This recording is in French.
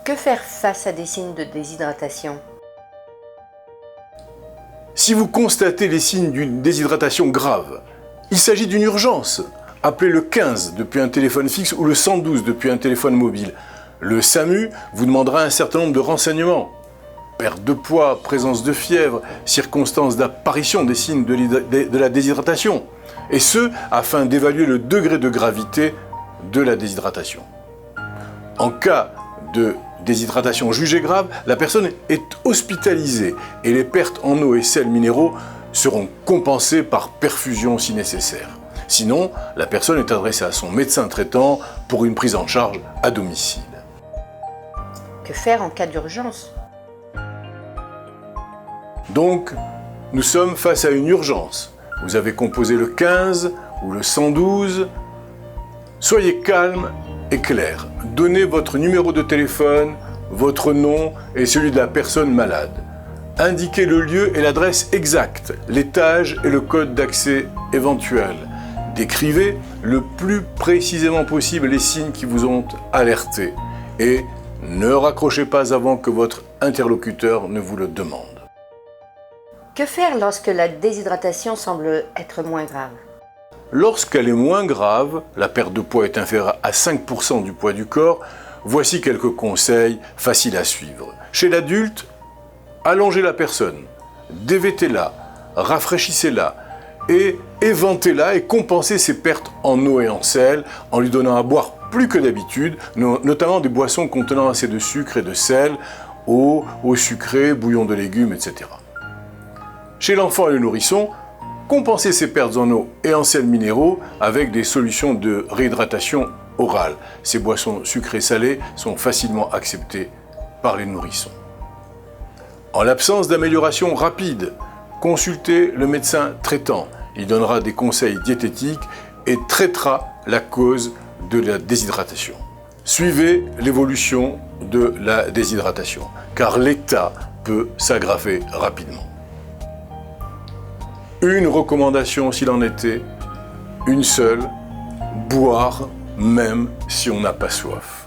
Que faire face à des signes de déshydratation? Si vous constatez les signes d'une déshydratation grave, il s'agit d'une urgence. Appelez le 15 depuis un téléphone fixe ou le 112 depuis un téléphone mobile. Le SAMU vous demandera un certain nombre de renseignements. Perte de poids, présence de fièvre, circonstances d'apparition des signes de la déshydratation. Et ce, afin d'évaluer le degré de gravité de la déshydratation. En cas de déshydratation jugée grave, la personne est hospitalisée et les pertes en eau et sels minéraux seront compensées par perfusion si nécessaire. Sinon, la personne est adressée à son médecin traitant pour une prise en charge à domicile. Que faire en cas d'urgence? Donc, nous sommes face à une urgence. Vous avez composé le 15 ou le 112. Soyez calme et clair. Donnez votre numéro de téléphone, votre nom et celui de la personne malade. Indiquez le lieu et l'adresse exacte, l'étage et le code d'accès éventuel. Décrivez le plus précisément possible les signes qui vous ont alerté et ne raccrochez pas avant que votre interlocuteur ne vous le demande. Que faire lorsque la déshydratation semble être moins grave? Lorsqu'elle est moins grave, la perte de poids est inférieure à 5% du poids du corps, voici quelques conseils faciles à suivre. Chez l'adulte, allongez la personne, dévêtez-la, rafraîchissez-la et éventez-la et compensez ses pertes en eau et en sel en lui donnant à boire plus que d'habitude, notamment des boissons contenant assez de sucre et de sel, eau sucrée, bouillon de légumes, etc. Chez l'enfant et le nourrisson, compensez ces pertes en eau et en sels minéraux avec des solutions de réhydratation orale. Ces boissons sucrées salées sont facilement acceptées par les nourrissons. En l'absence d'amélioration rapide, consultez le médecin traitant. Il donnera des conseils diététiques et traitera la cause de la déshydratation. Suivez l'évolution de la déshydratation, car l'état peut s'aggraver rapidement. Une recommandation s'il en était, une seule, boire même si on n'a pas soif.